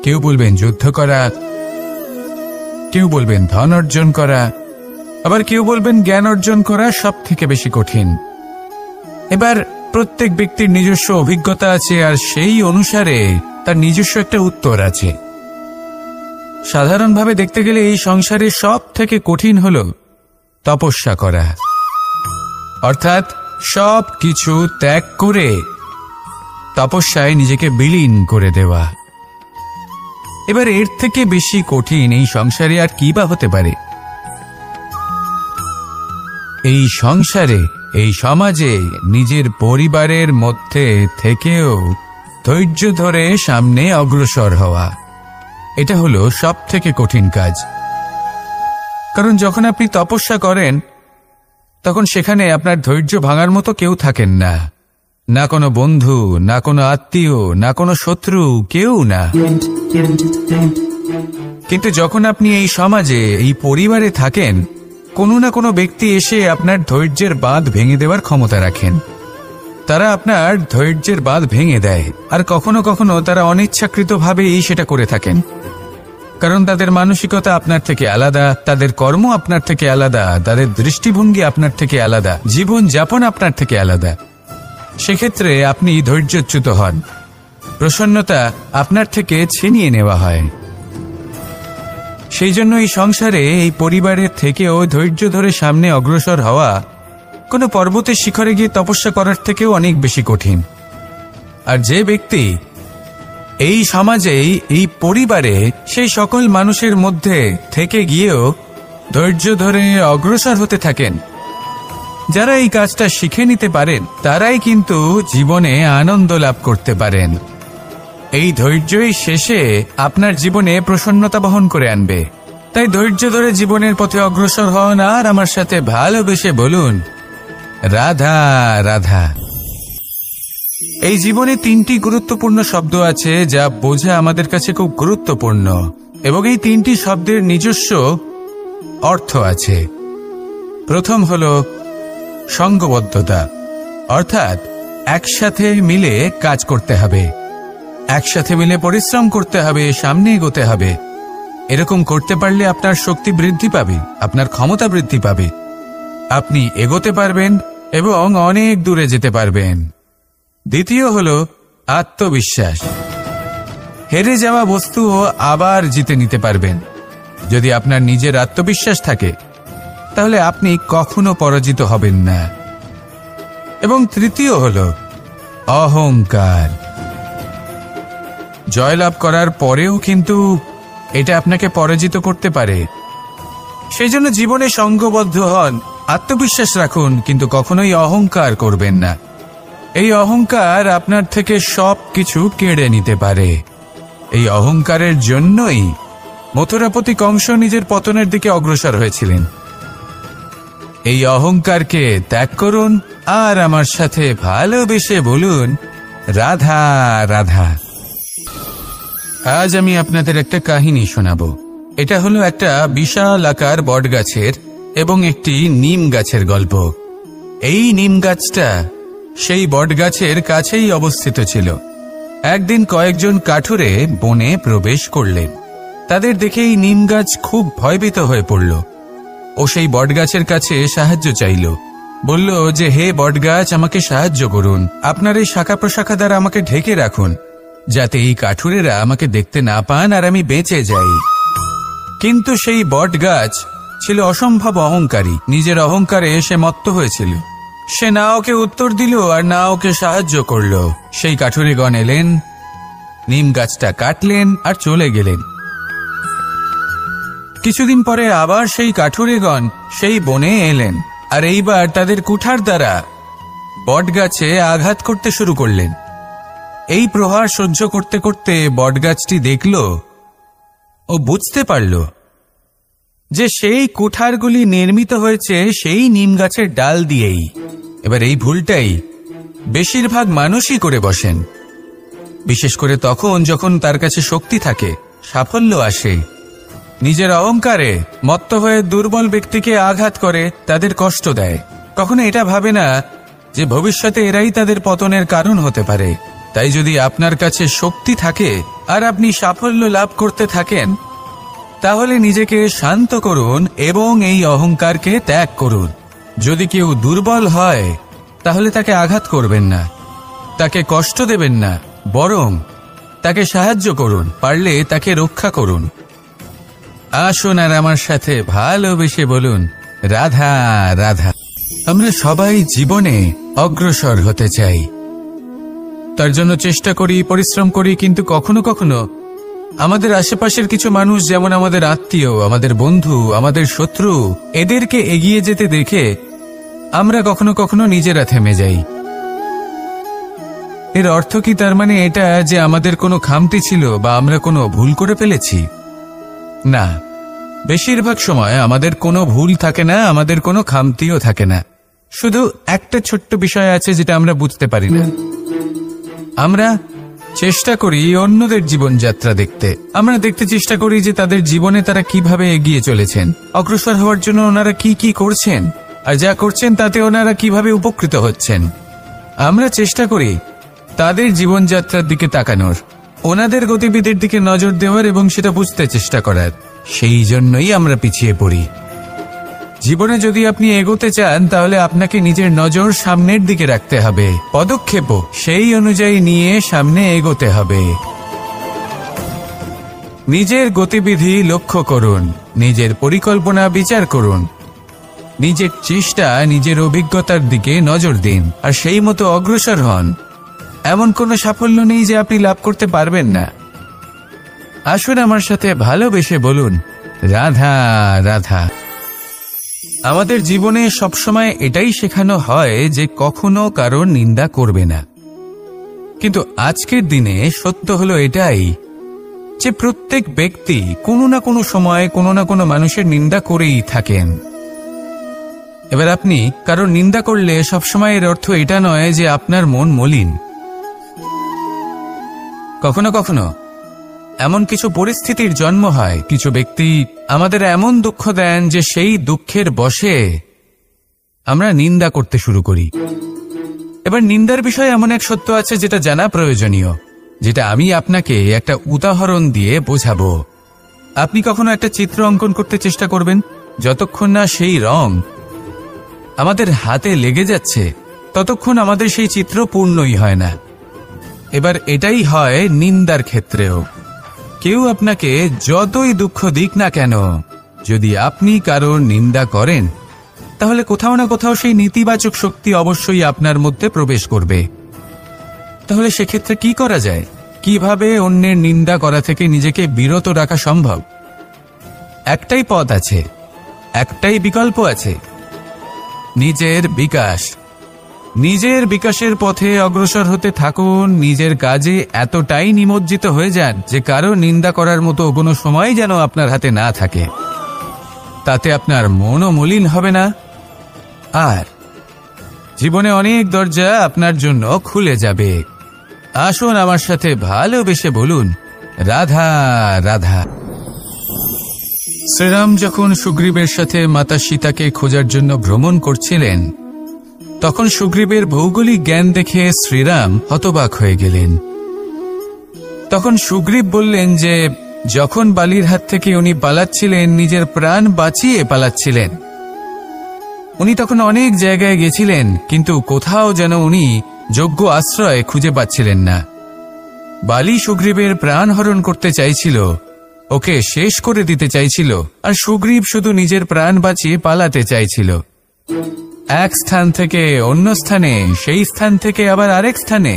কেউ বলবেন যুদ্ধ করা, কেউ বলবেন ধন অর্জন করা, আবার কেউ বলবেন জ্ঞান অর্জন করা সব থেকে বেশি কঠিন। এবার প্রত্যেক ব্যক্তির নিজস্ব অভিজ্ঞতা আছে, আর সেই অনুসারে তার নিজস্ব একটা উত্তর আছে। সাধারণভাবে দেখতে গেলে এই সংসারে সব থেকে কঠিন হল তপস্যা করা, অর্থাৎ সব কিছু ত্যাগ করে তপস্যায় নিজেকে বিলীন করে দেওয়া। এবার এর থেকে বেশি কঠিন এই সংসারে আর কি বা হতে পারে? এই সংসারে, এই সমাজে, নিজের পরিবারের মধ্যে থেকেও ধৈর্য ধরে সামনে অগ্রসর হওয়া, এটা হলো সব থেকে কঠিন কাজ। কারণ যখন আপনি তপস্যা করেন তখন সেখানে আপনার ধৈর্য ভাঙার মতো কেউ থাকেন না, না কোনো বন্ধু, না কোনো আত্মীয়, না কোনো শত্রু, কেউ না। কিন্তু যখন আপনি এই সমাজে, এই পরিবারে থাকেন, কোনো না কোনো ব্যক্তি এসে আপনার ধৈর্যের বাঁধ ভেঙে দেওয়ার ক্ষমতা রাখেন। তারা আপনার ধৈর্যের বাঁধ ভেঙে দেয়, আর কখনো কখনো তারা অনিচ্ছাকৃতভাবেই সেটা করে থাকেন। কারণ তাদের মানসিকতা আপনার থেকে আলাদা, তাদের কর্ম আপনার থেকে আলাদা, তাদের দৃষ্টিভঙ্গি আপনার থেকে আলাদা, জীবন যাপন আপনার থেকে আলাদা। সেক্ষেত্রে আপনি ধৈর্যচ্যুত হন, প্রসন্নতা আপনার থেকে ছিনিয়ে নেওয়া হয়। সেই জন্য এই সংসারে, এই পরিবারের থেকেও ধৈর্য ধরে সামনে অগ্রসর হওয়া কোনো পর্বতের শিখরে গিয়ে তপস্যা করার থেকেও অনেক বেশি কঠিন। আর যে ব্যক্তি এই সমাজেই, এই পরিবারে, সেই সকল মানুষের মধ্যে থেকে গিয়েও ধৈর্য ধরে অগ্রসর হতে থাকেন, যারা এই কাজটা শিখে নিতে পারেন, তারাই কিন্তু জীবনে আনন্দ লাভ করতে পারেন। এই ধৈর্যই শেষে আপনার জীবনে প্রসন্নতা বহন করে আনবে। তাই ধৈর্য ধরে জীবনের পথে অগ্রসর হন, আর আমার সাথে ভালোবেসে বলুন রাধা রাধা। এই জীবনে তিনটি গুরুত্বপূর্ণ শব্দ আছে যা বোঝা আমাদের কাছে খুব গুরুত্বপূর্ণ, এবং এই তিনটি শব্দের নিজস্ব অর্থ আছে। প্রথম হল সঙ্গবদ্ধতা, অর্থাৎ একসাথে মিলে কাজ করতে হবে, একসাথে মিলে পরিশ্রম করতে হবে, সামনে এগোতে হবে। এরকম করতে পারলে আপনার শক্তি বৃদ্ধি পাবে, আপনার ক্ষমতা বৃদ্ধি পাবে, আপনি এগোতে পারবেন এবং অনেক দূরে যেতে পারবেন। দ্বিতীয় হল আত্মবিশ্বাস। হেরে যাওয়া বস্তুও আবার জিতে নিতে পারবেন। যদি আপনার নিজের আত্মবিশ্বাস থাকে তাহলে আপনি কখনো পরাজিত হবেন না। এবং তৃতীয় হল অহংকার। জয়লাভ করার পরেও কিন্তু এটা আপনাকে পরাজিত করতে পারে। সেই জন্য জীবনে সঙ্গবদ্ধ হন, আত্মবিশ্বাস রাখুন, কিন্তু কখনোই অহংকার করবেন না। এই অহংকার আপনার থেকে সব কিছু কেড়ে নিতে পারে। এই অহংকারের জন্যই মথুরাপতি কংস নিজের পতনের দিকে অগ্রসর হয়েছিলেন। এই অহংকারকে ত্যাগ করুন, আর আমার সাথে ভালোবেসে বলুন রাধা রাধা। আজ আমি আপনাদের একটা কাহিনী শোনাবো। এটা হলো একটা বিশাল আকার বটগাছের এবং একটি নিম গাছের গল্প। এই নিম গাছটা সেই বটগাছের কাছেই অবস্থিত ছিল। একদিন কয়েকজন কাঠুরে বনে প্রবেশ করলেন। তাদের দেখে এই নিম গাছ খুব ভয়ভীত হয়ে পড়ল ও সেই বটগাছের কাছে সাহায্য চাইল। বলল যে, হে বটগাছ, আমাকে সাহায্য করুন, আপনার এই শাখা প্রশাখা দ্বারা আমাকে ঢেকে রাখুন, যাতে এই কাঠুরেরা আমাকে দেখতে না পান আর আমি বেঁচে যাই। কিন্তু সেই বটগাছ ছিল অসম্ভব অহংকারী। নিজের অহংকারে সে মত্ত হয়েছিল। সে না ওকে উত্তর দিল আর না ওকে সাহায্য করল। সেই কাঠুরেগণ এলেন, নিম গাছটা কাটলেন আর চলে গেলেন। কিছুদিন পরে আবার সেই কাঠুরেগণ সেই বনে এলেন, আর এইবার তাদের কুঠার দ্বারা বটগাছে আঘাত করতে শুরু করলেন। এই প্রহার সহ্য করতে করতে বটগাছটি দেখল ও বুঝতে পারল যে সেই কুঠারগুলি নির্মিত হয়েছে সেই নিম গাছের ডাল দিয়েই। এবার এই ভুলটাই বেশিরভাগ মানুষই করে বসেন, বিশেষ করে তখন যখন তার কাছে শক্তি থাকে, সাফল্য আসে। নিজের অহংকারে মত্ত হয়ে দুর্বল ব্যক্তিকে আঘাত করে, তাদের কষ্ট দেয়। কখনো এটা ভাবে না যে ভবিষ্যতে এরাই তাদের পতনের কারণ হতে পারে। তাই যদি আপনার কাছে শক্তি থাকে আর আপনি সাফল্য লাভ করতে থাকেন, তাহলে নিজেকে শান্ত করুন এবং এই অহংকারকে ত্যাগ করুন। যদি কেউ দুর্বল হয় তাহলে তাকে আঘাত করবেন না, তাকে কষ্ট দেবেন না, বরং তাকে সাহায্য করুন, পারলে তাকে রক্ষা করুন। আসুন আর আমার সাথে ভালোবেসে বলুন, রাধা রাধা। আমরা সবাই জীবনে অগ্রসর হতে চাই, তার জন্য চেষ্টা করি, পরিশ্রম করি, কিন্তু কখনো কখনো আমাদের আশেপাশের কিছু মানুষ, যেমন আমাদের আত্মীয়, আমাদের বন্ধু, আমাদের শত্রু, এদেরকে এগিয়ে যেতে দেখে আমরা কখনো কখনো নিজেরা থেমে যাই। এর অর্থ কি তার মানে এটা যে আমাদের কোনো খামতি ছিল বা আমরা কোনো ভুল করে ফেলেছি? না, বেশিরভাগ সময় আমাদের কোনো ভুল থাকে না, আমাদের কোনো খামতিও থাকে না। শুধু একটা ছোট্ট বিষয় আছে যেটা আমরা বুঝতে পারি না। আমরা চেষ্টা করি অন্যদের জীবনযাত্রা দেখতে। আমরা দেখতে চেষ্টা করি যে তাদের জীবনে তারা কিভাবে এগিয়ে চলেছেন, অগ্রসর হওয়ার জন্য ওনারা কি কি করছেন, আর যা করছেন তাতে ওনারা কিভাবে উপকৃত হচ্ছেন। আমরা চেষ্টা করি তাদের জীবনযাত্রার দিকে তাকানোর, ওনাদের গতিবিধির দিকে নজর দেওয়ার এবং সেটা বুঝতে চেষ্টা করার। সেই জন্যই আমরা পিছিয়ে পড়ি। জীবনে যদি আপনি এগোতে চান তাহলে আপনাকে নিজের নজর সামনের দিকে রাখতে হবে, পদক্ষেপও সেই অনুযায়ী নিয়ে সামনে এগোতে হবে। নিজের গতিবিধি লক্ষ্য করুন, নিজের পরিকল্পনা বিচার করুন, নিজের চেষ্টা, নিজের অভিজ্ঞতার দিকে নজর দিন, আর সেই মতো অগ্রসর হন। এমন কোনো সাফল্য নেই যে আপনি লাভ করতে পারবেন না। আসুন আমার সাথে ভালোবেসে বলুন, রাধা রাধা। আমাদের জীবনে সবসময় এটাই শেখানো হয় যে কখনো কারোর নিন্দা করবে না, কিন্তু আজকের দিনে সত্য হলো এটাই যে প্রত্যেক ব্যক্তি কোনো না কোনো সময় কোনো না কোনো মানুষের নিন্দা করেই থাকেন। এবার আপনি কারোর নিন্দা করলে সবসময় এর অর্থ এটা নয় যে আপনার মন মলিন। কখনো কখনো এমন কিছু পরিস্থিতির জন্ম হয়, কিছু ব্যক্তি আমাদের এমন দুঃখ দেন যে সেই দুঃখের বশে আমরা নিন্দা করতে শুরু করি। এবার নিন্দার বিষয়ে এমন এক সত্য আছে যেটা জানা প্রয়োজনীয়, যেটা আমি আপনাকে একটা উদাহরণ দিয়ে বোঝাবো। আপনি কখনো একটা চিত্র অঙ্কন করতে চেষ্টা করবেন, যতক্ষণ না সেই রং আমাদের হাতে লেগে যাচ্ছে ততক্ষণ আমাদের সেই চিত্র পূর্ণই হয় না। এবার এটাই হয় নিন্দার ক্ষেত্রেও। কেউ আপনাকে যতই দুঃখ দিক না কেন, যদি আপনি কারোর নিন্দা করেন তাহলে কোথাও না কোথাও সেই নেতিবাচক শক্তি অবশ্যই আপনার মধ্যে প্রবেশ করবে। তাহলে সেক্ষেত্রে কি করা যায়? কিভাবে অন্যের নিন্দা করা থেকে নিজেকে বিরত রাখা সম্ভব? একটাই পথ আছে, একটাই বিকল্প আছে, নিজের বিকাশ। নিজের বিকাশের পথে অগ্রসর হতে থাকুন, নিজের কাজে এতটাই নিমজ্জিত হয়ে যান যে কারো নিন্দা করার মতো কোনো সময় যেন আপনার হাতে না থাকে। তাতে আপনার মনও মলিন হবে না, আর জীবনে অনেক দরজা আপনার জন্য খুলে যাবে। আসুন আমার সাথে ভালোবেসে বলুন, রাধা রাধা। শ্রীরাম যখন সুগ্রীবের সাথে মাতা সীতাকে খোঁজার জন্য ভ্রমণ করছিলেন, তখন সুগ্রীবের ভৌগোলিক জ্ঞান দেখে শ্রীরাম হতবাক হয়ে গেলেন। তখন সুগ্রীব বললেন যে যখন বালির হাত থেকে উনি পালাচ্ছিলেন, নিজের প্রাণ বাঁচিয়ে পালাচ্ছিলেন, উনি তখন অনেক জায়গায় গেছিলেন, কিন্তু কোথাও যেন উনি যোগ্য আশ্রয় খুঁজে পাচ্ছিলেন না। বালি সুগ্রীবের প্রাণ হরণ করতে চাইছিল, ওকে শেষ করে দিতে চাইছিল, আর সুগ্রীব শুধু নিজের প্রাণ বাঁচিয়ে পালাতে চাইছিল। এক স্থান থেকে অন্য স্থানে, সেই স্থান থেকে আবার আরেক স্থানে।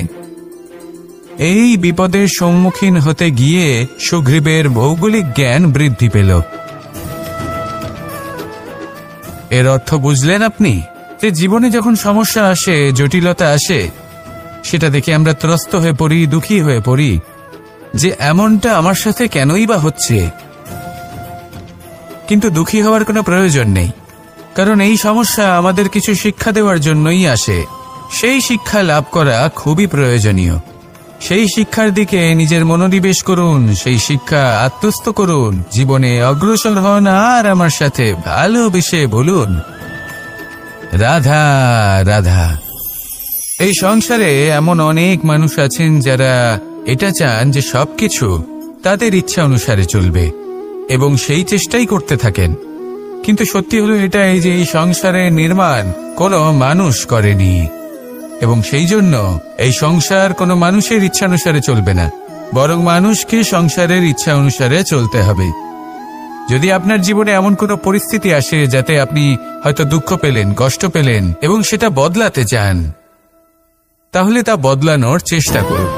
এই বিপদের সম্মুখীন হতে গিয়ে সুগ্রীবের ভৌগোলিক জ্ঞান বৃদ্ধি পেল। এর অর্থ বুঝলেন আপনি? যে জীবনে যখন সমস্যা আসে, জটিলতা আসে, সেটা দেখে আমরা ত্রস্ত হয়ে পড়ি, দুঃখী হয়ে পড়ি যে এমনটা আমার সাথে কেনই বা হচ্ছে। কিন্তু দুঃখী হওয়ার কোনো প্রয়োজন নেই, কারণ এই সমস্যা আমাদের কিছু শিক্ষা দেওয়ার জন্যই আসে। সেই শিক্ষা লাভ করা খুবই প্রয়োজনীয়। সেই শিক্ষার দিকে নিজের মনোনিবেশ করুন, সেই শিক্ষা আত্মস্থ করুন, জীবনে অগ্রসর হন, আর আমার সাথে ভালোবেসে বলুন, রাধা রাধা। এই সংসারে এমন অনেক মানুষ আছেন যারা এটা চান যে সবকিছু তাদের ইচ্ছা অনুসারে চলবে এবং সেই চেষ্টাই করতে থাকেন। কিন্তু সত্যি হলো এটাই যে এই সংসারের নির্মাণ কোনো মানুষ করেনি এবং সেই জন্য এই সংসার কোনো মানুষের ইচ্ছা অনুসারে চলবে না, বরং মানুষকে সংসারের ইচ্ছা অনুসারে চলতে হবে। যদি আপনার জীবনে এমন কোনো পরিস্থিতি আসে যাতে আপনি হয়তো দুঃখ পেলেন, কষ্ট পেলেন এবং সেটা বদলাতে চান, তাহলে তা বদলানোর চেষ্টা করুন।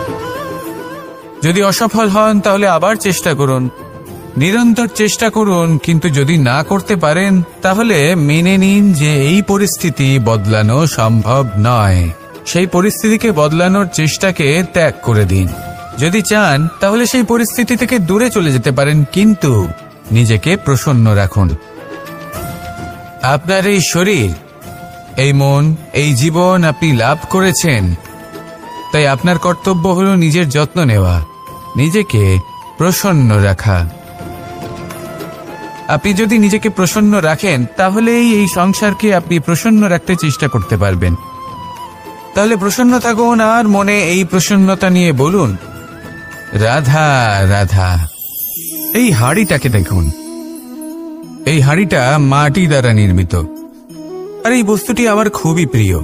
যদি অসফল হন তাহলে আবার চেষ্টা করুন, নিরন্তর চেষ্টা করুন। কিন্তু যদি না করতে পারেন তাহলে মেনে নিন যে এই পরিস্থিতি বদলানো সম্ভব নয়। সেই পরিস্থিতিকে বদলানোর চেষ্টাকে ত্যাগ করে দিন। যদি চান তাহলে সেই পরিস্থিতি থেকে দূরে চলে যেতে পারেন, কিন্তু নিজেকে প্রসন্ন রাখুন। আপনার এই শরীর, এই মন, এই জীবন আপনি লাভ করেছেন, তাই আপনার কর্তব্য হলো নিজের যত্ন নেওয়া, নিজেকে প্রসন্ন রাখা। আপনি যদি নিজেকে প্রসন্ন রাখেন তাহলেই এই সংসারকে আপনি প্রসন্ন রাখতে চেষ্টা করতে পারবেন। তাহলে প্রসন্ন থাকুন আর মনে এই প্রসন্নতা নিয়ে বলুন, রাধা রাধা। এই হাড়িটাকে দেখুন, এই হাড়িটা মাটি দ্বারা নির্মিত, আর এই বস্তুটি আমার খুবই প্রিয়।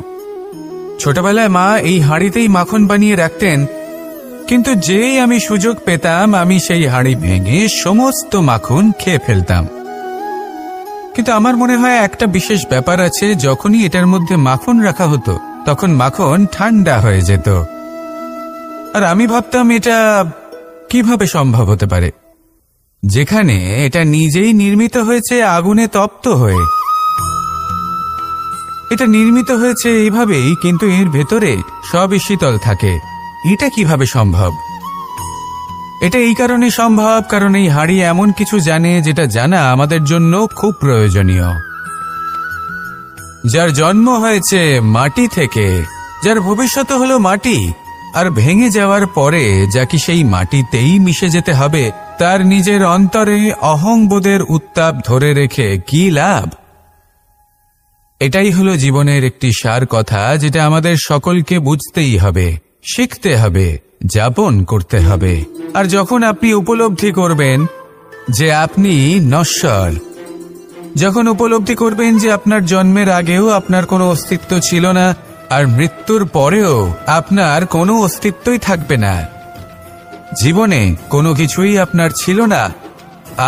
ছোটবেলায় মা এই হাড়িতেই মাখন বানিয়ে রাখতেন, কিন্তু যেই আমি সুযোগ পেতাম আমি সেই হাড়ি ভেঙে সমস্ত মাখন খেয়ে ফেলতাম। কিন্তু আমার মনে হয় একটা বিশেষ ব্যাপার আছে, যখনই এটার মধ্যে মাখন রাখা হতো তখন মাখন ঠান্ডা হয়ে যেত। আর আমি ভাবতাম এটা কিভাবে সম্ভব হতে পারে, যেখানে এটা নিজেই নির্মিত হয়েছে আগুনে তপ্ত হয়ে। এটা নির্মিত হয়েছে এইভাবেই, কিন্তু এর ভেতরে সবই শীতল থাকে। এটা কিভাবে সম্ভব? এটা এই কারণে সম্ভব কারণ এই হাড়ি এমন কিছু জানে যেটা জানা আমাদের জন্য খুব প্রয়োজনীয়। যার জন্ম হয়েছে মাটি থেকে, যার ভবিষ্যৎ হলো মাটি, আর ভেঙে যাওয়ার পরে যা কি সেই মাটিতেই মিশে যেতে হবে, তার নিজের অন্তরে অহংবোধের উত্তাপ ধরে রেখে কি লাভ? এটাই হলো জীবনের একটি সার কথা, যেটা আমাদের সকলকে বুঝতেই হবে, শিখতে হবে, যাপন করতে হবে। আর যখন আপনি উপলব্ধি করবেন যে আপনি নশ্বর, যখন উপলব্ধি করবেন যে আপনার জন্মের আগেও আপনার কোনো অস্তিত্ব ছিল না, আর মৃত্যুর পরেও আপনার কোনো অস্তিত্বই থাকবে না, জীবনে কোনো কিছুই আপনার ছিল না,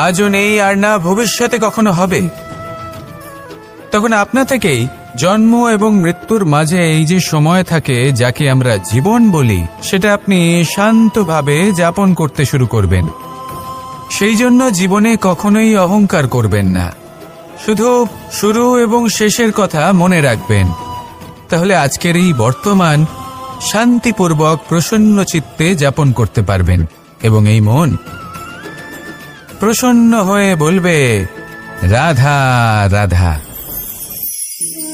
আজও নেই আর না ভবিষ্যতে কখনো হবে, তখন আপনা থেকেই জন্ম এবং মৃত্যুর মাঝে এই যে সময় থাকে যাকে আমরা জীবন বলি, সেটা আপনি শান্তভাবে যাপন করতে শুরু করবেন। সেই জন্য জীবনে কখনোই অহংকার করবেন না, শুধু শুরু এবং শেষের কথা মনে রাখবেন। তাহলে আজকের এই বর্তমান শান্তিপূর্বক প্রসন্ন চিত্তে যাপন করতে পারবেন এবং এই মন প্রসন্ন হয়ে বলবে, রাধা রাধা।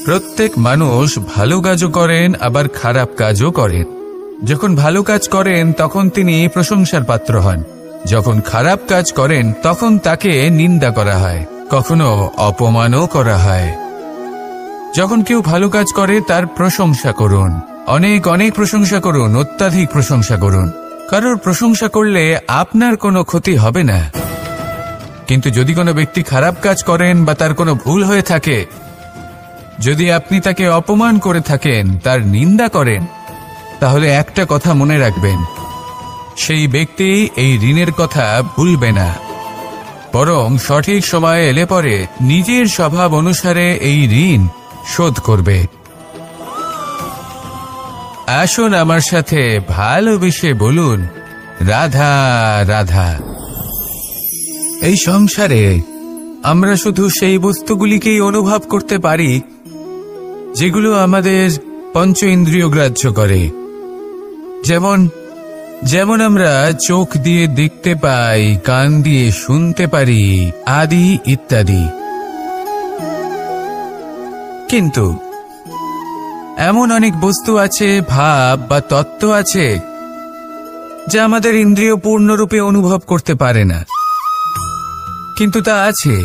প্রত্যেক মানুষ ভালো কাজও করেন, আবার খারাপ কাজও করেন। যখন ভালো কাজ করেন তখন তিনি প্রশংসার পাত্র হন, যখন খারাপ কাজ করেন তখন তাকে নিন্দা করা হয়, কখনো অপমানও করা হয়। যখন কেউ ভালো কাজ করে তার প্রশংসা করুন, অনেক অনেক প্রশংসা করুন, অত্যাধিক প্রশংসা করুন। কারোর প্রশংসা করলে আপনার কোনো ক্ষতি হবে না। কিন্তু যদি কোনো ব্যক্তি খারাপ কাজ করেন বা তার কোনো ভুল হয়ে থাকে, যদি আপনি তাকে অপমান করে থাকেন, তার নিন্দা করেন, তাহলে একটা কথা মনে রাখবেন, সেই ব্যক্তি এই ঋণের কথা ভুলবে না, বরং সঠিক সময়ে এলে পরে নিজের স্বভাব অনুসারে এই ঋণ শোধ করবে। আসুন আমার সাথে ভালোবেসে বলুন, রাধা রাধা। এই সংসারে আমরা শুধু সেই বস্তুগুলিকেই অনুভব করতে পারি যেগুলো আমাদের পঞ্চ ইন্দ্রিয় গ্রাহ্য করে, যেমন যেমন আমরা চোখ দিয়ে দেখতে পাই, কান দিয়ে শুনতে পারি, আদি ইত্যাদি। কিন্তু এমন অনেক বস্তু আছে, ভাব বা তত্ত্ব আছে যা আমাদের ইন্দ্রিয় পূর্ণরূপে অনুভব করতে পারে না, কিন্তু তা আছে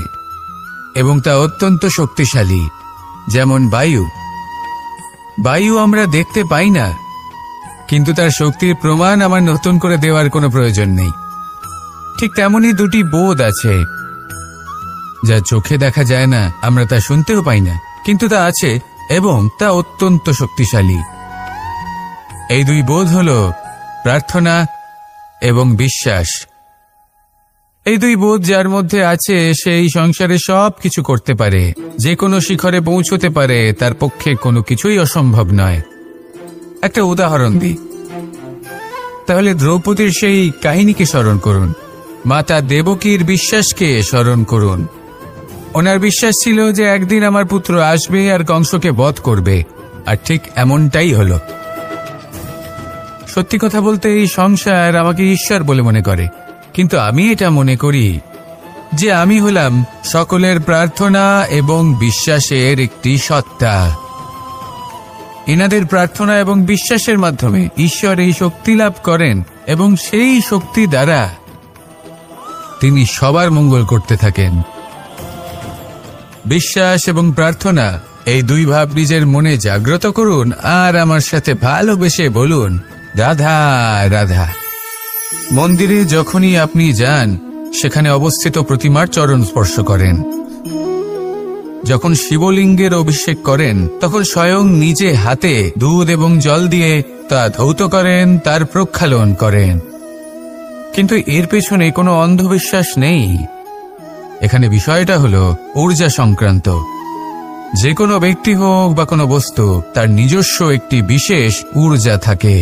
এবং তা অত্যন্ত শক্তিশালী, যেমন বায়ু। বায়ু আমরা দেখতে পাই না, কিন্তু তার শক্তির প্রমাণ আমার নতুন করে দেওয়ার কোনো প্রয়োজন নেই। ঠিক তেমনই দুটি বোধ আছে, যা চোখে দেখা যায় না, আমরা তা শুনতেও পাই না, কিন্তু তা আছে এবং তা অত্যন্ত শক্তিশালী। এই দুই বোধ হল প্রার্থনা এবং বিশ্বাস। এই দুই বোধ যার মধ্যে আছে সেই সংসারে সব কিছু করতে পারে, যে কোনো শিখরে পৌঁছতে পারে, তার পক্ষে কোনো কিছুই অসম্ভব নয়। একটা উদাহরণ দিই, তাহলে দ্রৌপদীর সেই কাহিনীকে স্মরণ করুন, মাতা দেবকীর বিশ্বাসকে স্মরণ করুন। ওনার বিশ্বাস ছিল যে একদিন আমার পুত্র আসবে আর কংসকে বধ করবে, আর ঠিক এমনটাই হলো। সত্যি কথা বলতে এই সংসার আমাকে ঈশ্বর বলে মনে করে, কিন্তু আমি এটা মনে করি যে আমি হলাম সকলের প্রার্থনা এবং বিশ্বাসের একটি সত্তা। এনাদের প্রার্থনা এবং বিশ্বাসের মাধ্যমে ঈশ্বর এই শক্তি লাভ করেন এবং সেই শক্তি দ্বারা তিনি সবার মঙ্গল করতে থাকেন। বিশ্বাস এবং প্রার্থনা, এই দুই ভাব নিজের মনে জাগ্রত করুন আর আমার সাথে ভালোবেসে বলুন, রাধা রাধা। মন্দিরে যখনই আপনি যান, সেখানে অবস্থিত প্রতিমার চরণ স্পর্শ করেন। যখন শিবলিঙ্গের অভিষেক করেন, তখন স্বয়ং নিজে হাতে দুধ এবং জল দিয়ে তা ধৌত করেন, তার প্রক্ষালন করেন। কিন্তু এর পেছনে কোনো অন্ধবিশ্বাস নেই। এখানে বিষয়টা হলো ঊর্জা সংক্রান্ত। যে কোনো ব্যক্তি হোক বা কোনো বস্তু, তার নিজস্ব একটি বিশেষ ঊর্জা থাকে।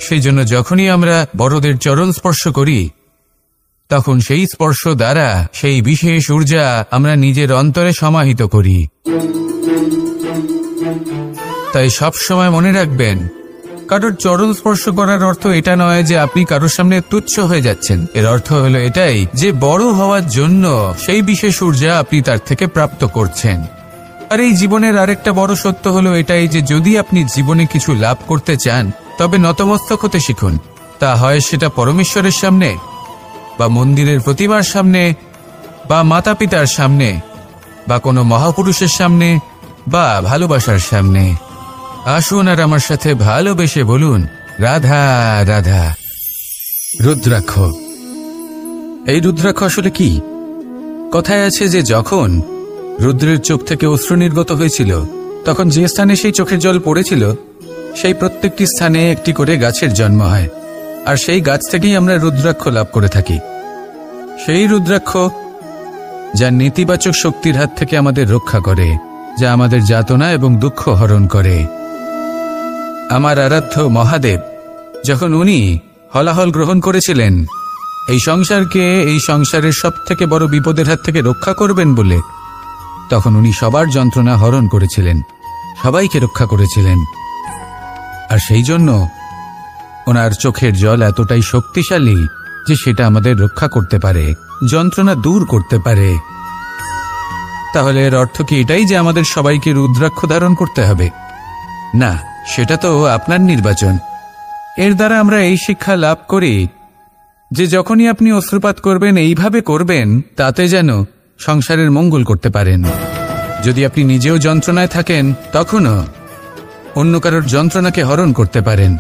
সেই জন্য যখনই আমরা বড়দের চরণ স্পর্শ করি, তখন সেই স্পর্শ দ্বারা সেই বিশেষ ঊর্জা আমরা নিজের অন্তরে সমাহিত করি। তাই সব সময় মনে রাখবেন, কারোর চরণ স্পর্শ করার অর্থ এটা নয় যে আপনি কারোর সামনে তুচ্ছ হয়ে যাচ্ছেন। এর অর্থ হলো এটাই যে বড় হওয়ার জন্য সেই বিশেষ ঊর্জা আপনি তার থেকে প্রাপ্ত করছেন। আর এই জীবনের আরেকটা বড় সত্য হলো এটাই যে যদি আপনি জীবনে কিছু লাভ করতে চান, তবে নতমস্তক হতে শিখুন। তা হয় সেটা পরমেশ্বরের সামনে, বা মন্দিরের প্রতিমার সামনে, বা মাতা পিতার সামনে, বা কোনো মহাপুরুষের সামনে, বা ভালোবাসার সামনে। আসুন আর আমার সাথে ভালোবেসে বলুন, রাধা রাধা। রুদ্রাক্ষ। এই রুদ্রাক্ষ আসলে কি? কথায় আছে যে যখন রুদ্রের চোখ থেকে অশ্রু নির্গত হয়েছিল, তখন যে স্থানে সেই চোখের জল পড়েছিল, সেই প্রত্যেকটি স্থানে একটি করে গাছের জন্ম হয়, আর সেই গাছ থেকেই আমরা রুদ্রাক্ষ লাভ করে থাকি। সেই রুদ্রাক্ষ যা নেতিবাচক শক্তির হাত থেকে আমাদের রক্ষা করে, যা আমাদের যাতনা এবং দুঃখ হরণ করে। আমার আরাধ্য মহাদেব যখন উনি হলাহল গ্রহণ করেছিলেন এই সংসারকে, এই সংসারের সব থেকে বড় বিপদের হাত থেকে রক্ষা করবেন বলে, তখন উনি সবার যন্ত্রণা হরণ করেছিলেন, সবাইকে রক্ষা করেছিলেন। আর সেই জন্য ওনার চোখের জল এতটাই শক্তিশালী যে সেটা আমাদের রক্ষা করতে পারে, যন্ত্রণা দূর করতে পারে। তাহলে এর অর্থ কি এটাই যে আমাদের সবাইকে রুদ্রাক্ষ ধারণ করতে হবে? না, সেটা তো আপনার নির্বাচন। এর দ্বারা আমরা এই শিক্ষা লাভ করি যে যখনই আপনি অশ্রুপাত করবেন, এইভাবে করবেন তাতে যেন সংসারের মঙ্গল করতে পারেন। যদি আপনি নিজেও যন্ত্রণায় থাকেন, তখনও অন্য কারোর যন্ত্রণাকে হরণ করতে পারেন,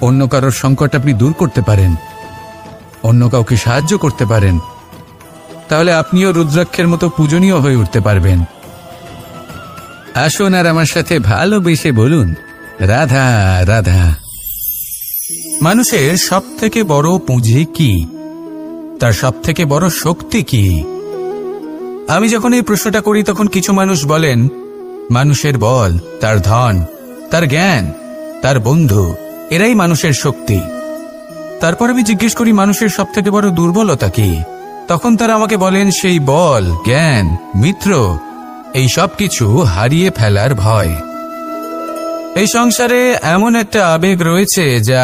অন্য কারোর সংকট আপনি দূর করতে পারেন, অন্য কাউকে সাহায্য করতে পারেন। তাহলে আপনিও রুদ্রাক্ষের মতো পূজনীয় হয়ে উঠতে পারবেন। আসুন আর আমার সাথে ভালোবেসে বলুন, রাধা রাধা। মানুষের সব থেকে বড় পুঁজি কি? তার সব থেকে বড় শক্তি কি? আমি যখন এই প্রশ্নটা করি, তখন কিছু মানুষ বলেন মানুষের বল, তার ধন, তার জ্ঞান, তার বন্ধু, এরাই মানুষের শক্তি। তারপর আমি জিজ্ঞেস করি মানুষের সব থেকে বড় দুর্বলতা কি? তখন তারা আমাকে বলেন সেই বল, জ্ঞান, মিত্র, এই সব কিছু হারিয়ে ফেলার ভয়। এই সংসারে এমন একটা আবেগ রয়েছে যা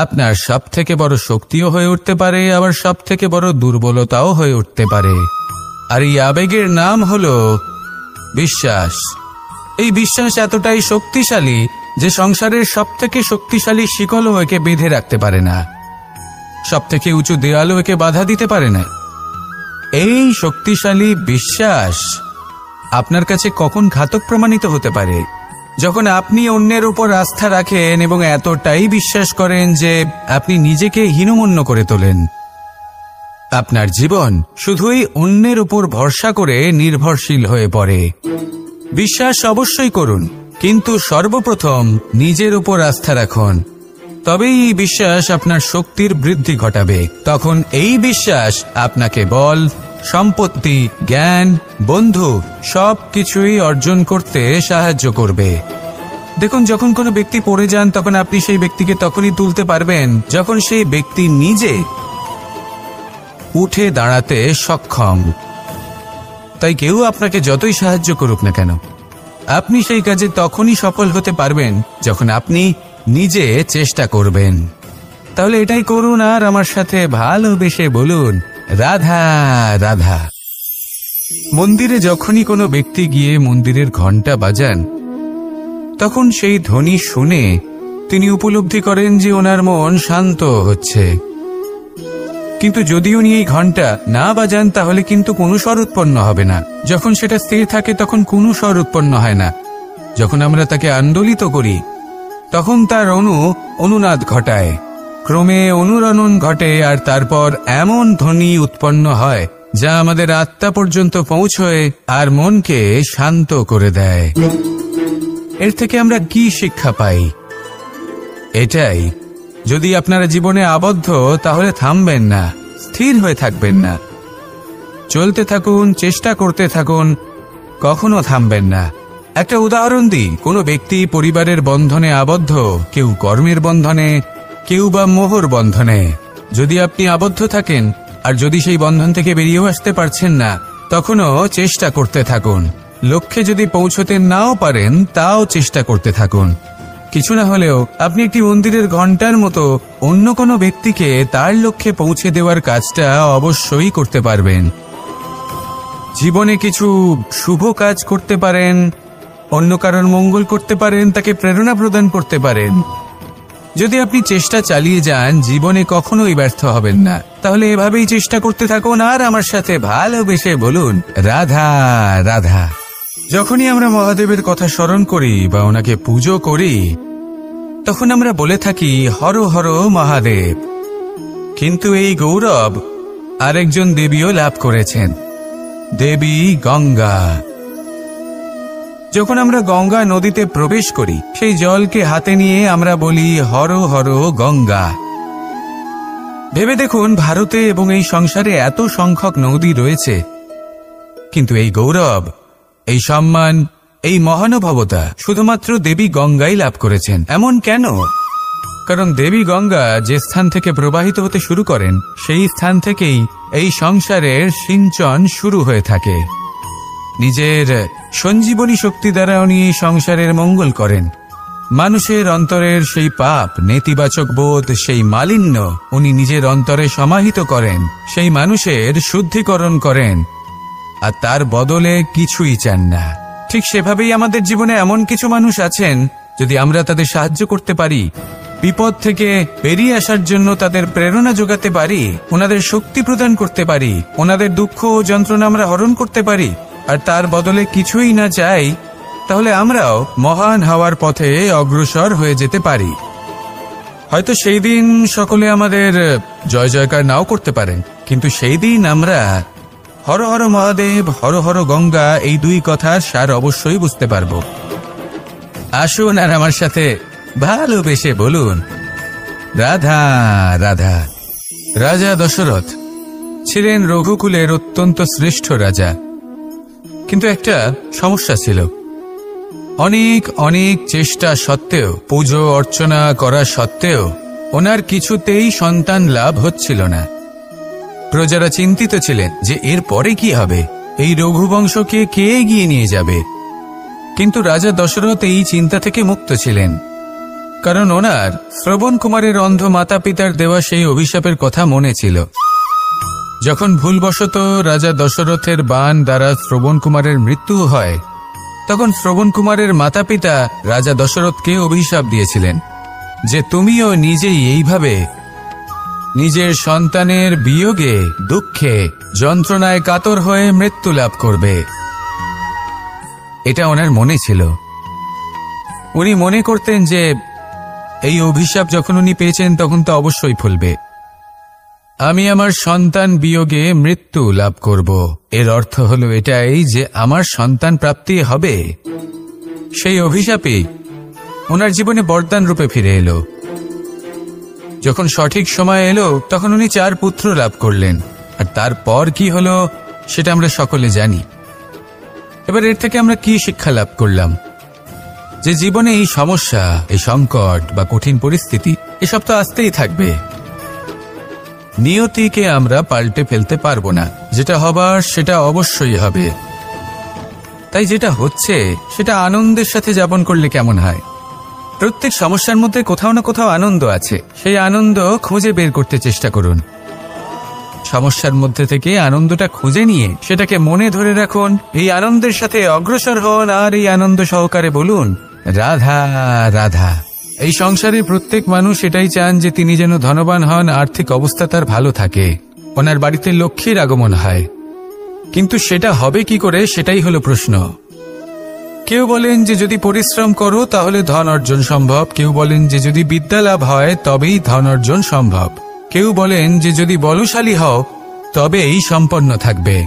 আপনার সব থেকে বড় শক্তিও হয়ে উঠতে পারে, আবার সব থেকে বড় দুর্বলতাও হয়ে উঠতে পারে। আর এই আবেগের নাম হলো বিশ্বাস। এই বিশ্বাস এতটাই শক্তিশালী যে সংসারের সব থেকে শক্তিশালী শিকলও একে বেঁধে রাখতে পারে না, সব থেকে উঁচু দেয়ালও একে বাধা দিতে পারে না। এই শক্তিশালী বিশ্বাস আপনার কাছে কখন ঘাতক প্রমাণিত হতে পারে যখন আপনি অন্যের উপর আস্থা রাখেন এবং এতটাই বিশ্বাস করেন যে আপনি নিজেকে হীনমন্য করে তোলেন, আপনার জীবন শুধুই অন্যের উপর ভরসা করে নির্ভরশীল হয়ে পড়ে। বিশ্বাস অবশ্যই করুন, কিন্তু সর্বপ্রথম নিজের উপর আস্থা রাখুন। তবেই এই বিশ্বাস আপনার শক্তির বৃদ্ধি ঘটাবে। তখন এই বিশ্বাস আপনাকে বল, সম্পত্তি, জ্ঞান, বন্ধু সব কিছুই অর্জন করতে সাহায্য করবে। দেখুন, যখন কোনো ব্যক্তি পড়ে যান তখন আপনি সেই ব্যক্তিকে তখনই তুলতে পারবেন যখন সেই ব্যক্তি নিজে উঠে দাঁড়াতে সক্ষম। তাই কেউ আপনাকে যতই সাহায্য করুক না কেন, আপনি সেই কাজে তখনই সফল হতে পারবেন যখন আপনি নিজে চেষ্টা করবেন। তাহলে এটাই করুন আর আমার সাথে ভালোবেসে বলুন, রাধা রাধা। মন্দিরে যখনই কোনো ব্যক্তি গিয়ে মন্দিরের ঘণ্টা বাজান, তখন সেই ধ্বনি শুনে তিনি উপলব্ধি করেন যে ওনার মন শান্ত হচ্ছে। কিন্তু যদি উনি এই ঘণ্টা না বাজান তাহলে কিন্তু কোনো স্বর উৎপন্ন হবে না। যখন সেটা স্থির থাকে তখন কোনো স্বর উৎপন্ন হয় না। যখন আমরা তাকে আন্দোলিত করি তখন তার অনুনাদ ঘটায়, ক্রমে অনুরণন ঘটে, আর তারপর এমন ধ্বনি উৎপন্ন হয় যা আমাদের আত্মা পর্যন্ত পৌঁছয় আর মনকে শান্ত করে দেয়। এর থেকে আমরা কি শিক্ষা পাই? এটাই, যদি আপনারা জীবনে আবদ্ধ তাহলে থামবেন না, স্থির হয়ে থাকবেন না, চলতে থাকুন, চেষ্টা করতে থাকুন, কখনো থামবেন না। একটা উদাহরণ দিই, কোনো ব্যক্তি পরিবারের বন্ধনে আবদ্ধ, কেউ কর্মের বন্ধনে, কেউ বা মোহর বন্ধনে। যদি আপনি আবদ্ধ থাকেন আর যদি সেই বন্ধন থেকে বেরিয়েও আসতে পারছেন না, তখনও চেষ্টা করতে থাকুন। লক্ষ্যে যদি পৌঁছতে নাও পারেন তাও চেষ্টা করতে থাকুন। কিছু না হলেও আপনি একটি মন্দিরের ঘণ্টার মতো অন্য কোনো ব্যক্তিকে তার লক্ষ্যে পৌঁছে দেওয়ার কাজটা অবশ্যই করতে পারবেন। জীবনে কিছু শুভ কাজ করতে পারেন, অন্য কারোর মঙ্গল করতে পারেন, তাকে প্রেরণা প্রদান করতে পারেন। যদি আপনি চেষ্টা চালিয়ে যান জীবনে কখনোই ব্যর্থ হবেন না। তাহলে এভাবেই চেষ্টা করতে থাকুন আর আমার সাথে ভালোবেসে বলুন, রাধা রাধা। যখনই আমরা মহাদেবের কথা স্মরণ করি বা ওনাকে পুজো করি তখন আমরা বলে থাকি হর হর মহাদেব। কিন্তু এই গৌরব আরেকজন দেবীও লাভ করেছেন, দেবী গঙ্গা। যখন আমরা গঙ্গা নদীতে প্রবেশ করি সেই জলকে হাতে নিয়ে আমরা বলি হর হর গঙ্গা। ভেবে দেখুন, ভারতে এবং এই সংসারে এত সংখ্যক নদী রয়েছে, কিন্তু এই গৌরব, এই সম্মান, এই মহানুভবতা শুধুমাত্র দেবী গঙ্গাই লাভ করেছেন। এমন কেন? কারণ দেবী গঙ্গা যে স্থান থেকে প্রবাহিত হতে শুরু করেন সেই স্থান থেকেই এই সংসারের সিঞ্চন শুরু হয়ে থাকে। নিজের সঞ্জীবনী শক্তি দ্বারা উনি সংসারের মঙ্গল করেন। মানুষের অন্তরের সেই পাপ, নেতিবাচক বোধ, সেই মালিন্য উনি নিজের অন্তরে সমাহিত করেন, সেই মানুষের শুদ্ধিকরণ করেন, আর তার বদলে কিছুই চান না। ঠিক সেভাবেই আমাদের জীবনে এমন কিছু মানুষ আছেন, যদি আমরা তাদের সাহায্য করতে পারি, বিপদ থেকে বেরিয়ে আসার জন্য তাদের প্রেরণা যোগাতে পারি, ওনাদের শক্তি প্রদান করতে পারি, ওনাদের দুঃখ ও যন্ত্রণা আমরা হরণ করতে পারি, আর তার বদলে কিছুই না চাই, তাহলে আমরাও মহান হওয়ার পথে অগ্রসর হয়ে যেতে পারি। হয়তো সেই দিন সকলে আমাদের জয় জয়কার নাও করতে পারেন, কিন্তু সেই দিন আমরা হর হর মহাদেব, হর হর গঙ্গা এই দুই কথার সার অবশ্যই বুঝতে পারব। আসুন আর আমার সাথে ভালোবেসে বলুন, রাধা রাধা। রাজা দশরথ ছিলেন রঘুকুলের অত্যন্ত শ্রেষ্ঠ রাজা, কিন্তু একটা সমস্যা ছিল। অনেক অনেক চেষ্টা সত্ত্বেও, পুজো অর্চনা করা সত্ত্বেও ওনার কিছুতেই সন্তান লাভ হচ্ছিল না। প্রজারা চিন্তিত ছিলেন যে এর পরে কি হবে, এই রঘুবংশকে কে এগিয়ে নিয়ে যাবে। কিন্তু রাজা দশরথ এই চিন্তা থেকে মুক্ত ছিলেন, কারণ ওনার শ্রবণ কুমারের অন্ধ মাতা পিতার দেওয়া সেই অভিশাপের কথা মনে ছিল। যখন ভুলবশত রাজা দশরথের বাণ দ্বারা শ্রবণ কুমারের মৃত্যু হয়, তখন শ্রবণ কুমারের মাতা পিতা রাজা দশরথকে অভিশাপ দিয়েছিলেন যে তুমিও নিজেই এইভাবে নিজের সন্তানের বিয়োগে, দুঃখে, যন্ত্রণায় কাতর হয়ে মৃত্যু লাভ করবে। এটা ওনার মনে ছিল। উনি মনে করতেন যে এই অভিশাপ যখন উনি পেয়েছেন তখন তো অবশ্যই ফলবে। আমি আমার সন্তান বিয়োগে মৃত্যু লাভ করব, এর অর্থ হলো এটাই যে আমার সন্তান প্রাপ্তি হবে। সেই অভিশাপে ওনার জীবনে বরদান রূপে ফিরে এলো। যখন সঠিক সময় এলো তখন উনি 4 পুত্র লাভ করলেন, আর তারপর কি হলো সেটা আমরা সকলে জানি। এবার এর থেকে আমরা কি শিক্ষা লাভ করলাম? যে জীবনে এই সমস্যা, এই সংকট বা কঠিন পরিস্থিতি এসব তো আসতেই থাকবে। নিয়তিকে আমরা পাল্টে ফেলতে পারবো না, যেটা হবার সেটা অবশ্যই হবে। তাই যেটা হচ্ছে সেটা আনন্দের সাথে যাপন করলে কেমন হয়? প্রত্যেক সমস্যার মধ্যে কোথাও না কোথাও আনন্দ আছে, সেই আনন্দ খুঁজে বের করতে চেষ্টা করুন। সমস্যার মধ্যে থেকে আনন্দটা খুঁজে নিয়ে সেটাকে মনে ধরে রাখুন, এই আনন্দের সাথে অগ্রসর হন, আর এই আনন্দ সহকারে বলুন রাধা রাধা। এই সংসারে প্রত্যেক মানুষ এটাই চান যে তিনি যেন ধনবান হন, আর্থিক অবস্থা তার ভালো থাকে, ওনার বাড়িতে লক্ষ্মীর আগমন হয়। কিন্তু সেটা হবে কি করে, সেটাই হলো প্রশ্ন। কেউ বলেন যে যদি পরিশ্রম করো তাহলে ধন অর্জন সম্ভব, কেউ বলেন যে যদি বিদ্যা লাভ হয় তবেই ধন অর্জন সম্ভব, কেউ বলেন যে যদি বলশালী হও তবেই সম্পন্ন থাকবে।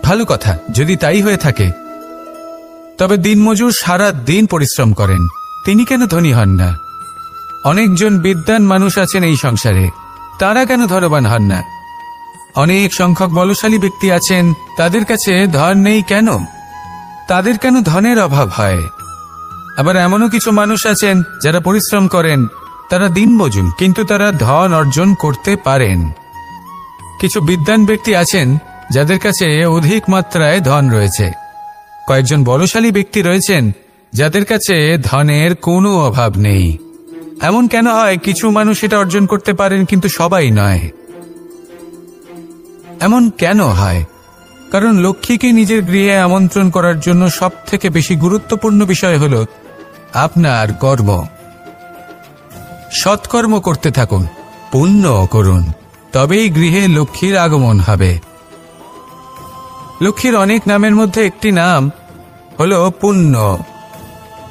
ভালো কথা, যদি তাই হয়ে থাকে তবে দিনমজুর সারা দিন পরিশ্রম করেন, তিনি কেন ধনী হন না? অনেকজন বিদ্বান মানুষ আছেন এই সংসারে, তারা কেন ধনবান হন না? অনেক সংখ্যক বলশালী ব্যক্তি আছেন, তাদের কাছে ধন নেই কেন? তাদের কেন ধনের অভাব হয়? আবার এমনও কিছু মানুষ আছেন যারা পরিশ্রম করেন, তারা দিনমজুর, কিন্তু তারা ধন অর্জন করতে পারেন। কিছু বিদ্বান ব্যক্তি আছেন যাদের কাছে অধিক মাত্রায় ধন রয়েছে। কয়েকজন বলশালী ব্যক্তি রয়েছেন যাদের কাছে ধনের কোনো অভাব নেই। এমন কেন হয় কিছু মানুষ এটা অর্জন করতে পারেন কিন্তু সবাই নয়? এমন কেন হয়? কারণ লক্ষ্মীকে নিজের গৃহে আমন্ত্রণ করার জন্য সবথেকে বেশি গুরুত্বপূর্ণ বিষয় হল আপনার কর্ম। সৎকর্ম করতে থাকুন, পুণ্য করুন, তবেই গৃহে লক্ষ্মীর আগমন হবে। লক্ষ্মীর অনেক নামের মধ্যে একটি নাম হলো পুণ্য।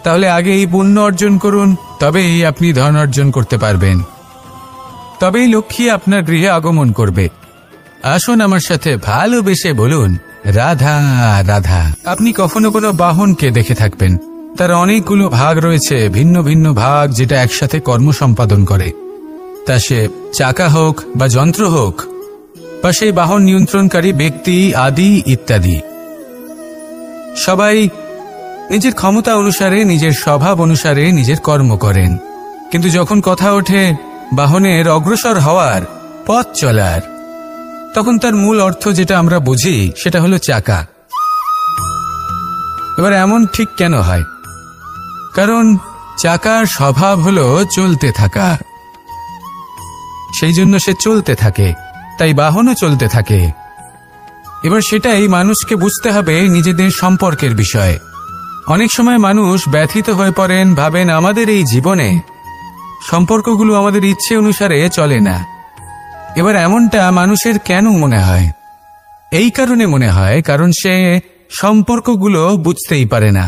তাহলে আগে এই পুণ্য অর্জন করুন, তবেই আপনি ধন অর্জন করতে পারবেন, তবেই লক্ষ্মী আপনার গৃহে আগমন করবে। আসুন আমার সাথে ভালোবেসে বলুন রাধা রাধা। আপনি কখনো কোনো বাহনকে দেখে থাকবেন, তার অনেকগুলো ভাগ রয়েছে, ভিন্ন ভিন্ন ভাগ, যেটা একসাথে কর্ম সম্পাদন করে। তা সে চাকা হোক বা যন্ত্র হোক, বা সেই বাহন নিয়ন্ত্রণকারী ব্যক্তি আদি ইত্যাদি। সবাই নিজের ক্ষমতা অনুসারে, নিজের স্বভাব অনুসারে নিজের কর্ম করেন। কিন্তু যখন কথা ওঠে বাহনের অগ্রসর হওয়ার, পথ চলার, তখন তার মূল অর্থ যেটা আমরা বুঝি সেটা হলো চাকা। এবার এমন ঠিক কেন হয়? কারণ চাকার স্বভাব হলো চলতে থাকা, সেই জন্য সে চলতে থাকে, তাই বাহনও চলতে থাকে। এবার সেটাই মানুষকে বুঝতে হবে নিজেদের সম্পর্কের বিষয়। অনেক সময় মানুষ ব্যথিত হয়ে পড়েন, ভাবেন আমাদের এই জীবনে সম্পর্কগুলো আমাদের ইচ্ছে অনুসারে চলে না। এবার এমনটা মানুষের কেন মনে হয়? এই কারণে মনে হয় কারণ সে সম্পর্কগুলো বুঝতেই পারে না।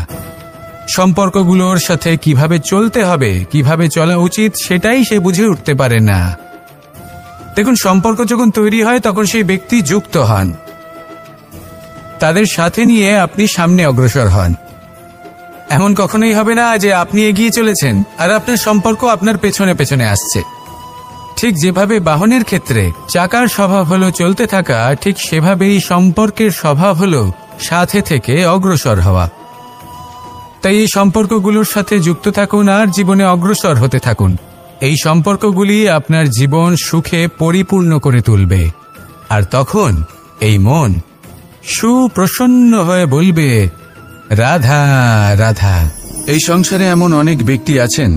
সম্পর্কগুলোর সাথে কিভাবে চলতে হবে, কিভাবে চলা উচিত, সেটাই সে বুঝে উঠতে পারে না। দেখুন, সম্পর্ক যখন তৈরি হয় তখন সেই ব্যক্তি যুক্ত হন, তাদের সাথে নিয়ে আপনি সামনে অগ্রসর হন। এমন কখনোই হবে না যে আপনি এগিয়ে চলেছেন আর আপনার সম্পর্ক আপনার পেছনে পেছনে আসছে। ঠিক যেভাবে বাহনের ক্ষেত্রে চাকার স্বভাব হলো চলতে থাকা, ঠিক সেভাবেই সম্পর্কের স্বভাব হলো সাথে থেকে অগ্রসর হওয়া। তাই এই সম্পর্কগুলোর সাথে যুক্ত থাকুন আর জীবনে অগ্রসর হতে থাকুন। এই সম্পর্কগুলি আপনার জীবন সুখে পরিপূর্ণ করে তুলবে, আর তখন এই মন সুপ্রসন্ন হয়ে বলবে রাধা রাধা। এই সংসারে এমন অনেক ব্যক্তি আছেন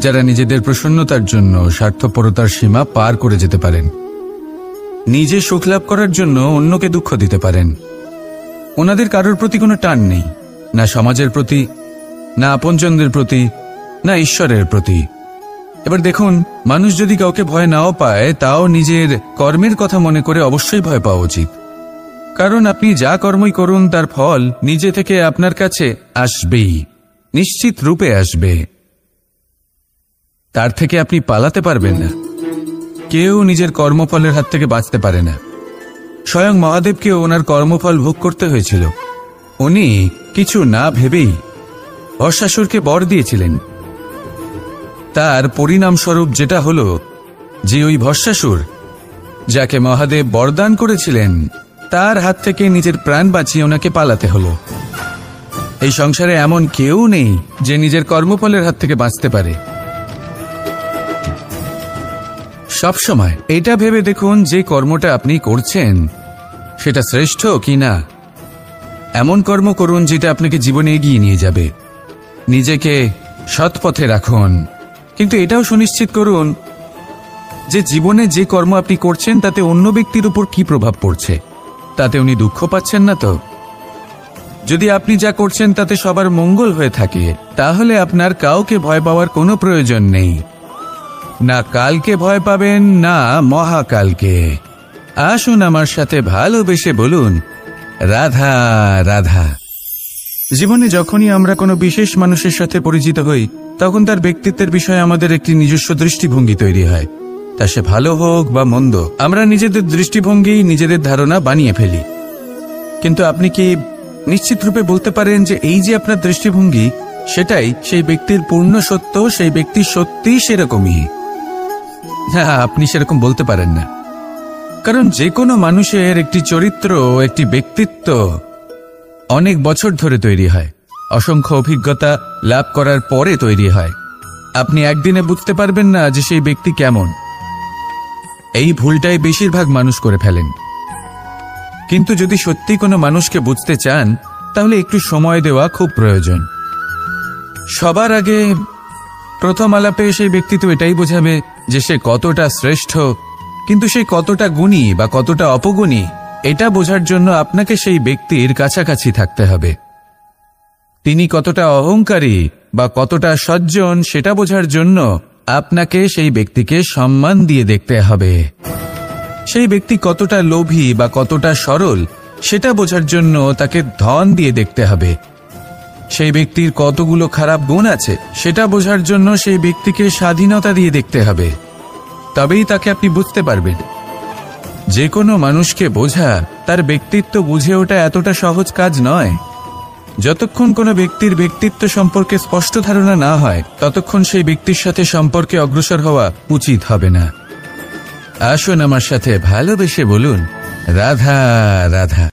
যারা নিজেদের প্রসন্নতার জন্য স্বার্থপরতার সীমা পার করে যেতে পারেন। নিজে সুখ লাভ করার জন্য অন্যকে দুঃখ দিতে পারেন। ওনাদের কারোর প্রতি কোনো টান নেই, না সমাজের প্রতি, না আপনজনদের প্রতি, না ঈশ্বরের প্রতি। এবার দেখুন, মানুষ যদি কাউকে ভয় নাও পায়, তাও নিজের কর্মের কথা মনে করে অবশ্যই ভয় পাওয়া উচিত। কারণ আপনি যা কর্মই করুন তার ফল নিজে থেকে আপনার কাছে আসবেই। নিশ্চিত রূপে আসবে, তার থেকে আপনি পালাতে পারবেন না। কেউ নিজের কর্মফলের হাত থেকে বাঁচতে পারে না। স্বয়ং মহাদেবকেও ওনার কর্মফল ভোগ করতে হয়েছিল। উনি কিছু না ভেবেই ভস্মাসুরকে বর দিয়েছিলেন। তার পরিণামস্বরূপ যেটা হলো যে ওই ভস্মাসুর যাকে মহাদেব বরদান করেছিলেন তার হাত থেকে নিজের প্রাণ বাঁচিয়ে ওনাকে পালাতে হলো। এই সংসারে এমন কেউ নেই যে নিজের কর্মফলের হাত থেকে বাঁচতে পারে। সবসময় এটা ভেবে দেখুন যে কর্মটা আপনি করছেন সেটা শ্রেষ্ঠ কি না। এমন কর্ম করুন যেটা আপনাকে জীবনে এগিয়ে নিয়ে যাবে। নিজেকে সৎ পথে রাখুন, কিন্তু এটাও সুনিশ্চিত করুন যে জীবনে যে কর্ম আপনি করছেন তাতে অন্য ব্যক্তির উপর কি প্রভাব পড়ছে, তাতে উনি দুঃখ পাচ্ছেন না তো। যদি আপনি যা করছেন তাতে সবার মঙ্গল হয়ে থাকে তাহলে আপনার কাউকে ভয় পাওয়ার কোনো প্রয়োজন নেই। না কালকে ভয় পাবেন না মহাকালকে। আসুন আমার সাথে ভালোবেসে বলুন রাধা রাধা। জীবনে যখনই আমরা কোনো বিশেষ মানুষের সাথে পরিচিত হই তখন তার ব্যক্তিত্বের বিষয়ে আমাদের একটি নিজস্ব দৃষ্টিভঙ্গি তৈরি হয়। তা সে ভালো হোক বা মন্দ, আমরা নিজেদের দৃষ্টিভঙ্গি নিজেদের ধারণা বানিয়ে ফেলি। কিন্তু আপনি কি নিশ্চিত রূপে বলতে পারেন যে এই যে আপনার দৃষ্টিভঙ্গি সেটাই সেই ব্যক্তির পূর্ণ সত্য, সেই ব্যক্তি সত্যি সেরকমই? হ্যাঁ, আপনি সেরকম বলতে পারেন না। কারণ যে কোনো মানুষের একটি চরিত্র, একটি ব্যক্তিত্ব অনেক বছর ধরে তৈরি হয়, অসংখ্য অভিজ্ঞতা লাভ করার পরে তৈরি হয়। আপনি একদিনে বুঝতে পারবেন না যে সেই ব্যক্তি কেমন। এই ভুলটাই বেশিরভাগ মানুষ করে ফেলেন। কিন্তু যদি সত্যি কোনো মানুষকে বুঝতে চান তাহলে একটু সময় দেওয়া খুব প্রয়োজন। সবার আগে প্রথম আলাপে সেই ব্যক্তি তো এটাই বোঝাবে যে সে কতটা শ্রেষ্ঠ, কিন্তু সে কতটা গুণী বা কতটা অপগুণী এটা বোঝার জন্য আপনাকে সেই ব্যক্তির কাছাকাছি থাকতে হবে। তিনি কতটা অহংকারী বা কতটা সজ্জন সেটা বোঝার জন্য আপনাকে সেই ব্যক্তিকে সম্মান দিয়ে দেখতে হবে। সেই ব্যক্তি কতটা লোভী বা কতটা সরল সেটা বোঝার জন্য তাকে ধন দিয়ে দেখতে হবে। সেই ব্যক্তির কতগুলো খারাপ গুণ আছে সেটা বোঝার জন্য সেই ব্যক্তিকে স্বাধীনতা দিয়ে দেখতে হবে। তবেই তাকে আপনি বুঝতে পারবেন। যে কোনো মানুষকে বোঝা, তার ব্যক্তিত্ব বুঝে ওঠা এতটা সহজ কাজ নয়। যতক্ষণ কোনো ব্যক্তির ব্যক্তিত্ব সম্পর্কে স্পষ্ট ধারণা না হয় ততক্ষণ সেই ব্যক্তির সাথে সম্পর্কে অগ্রসর হওয়া উচিত হবে না। আসুন আমার সাথে ভালোবেসে বলুন রাধা রাধা।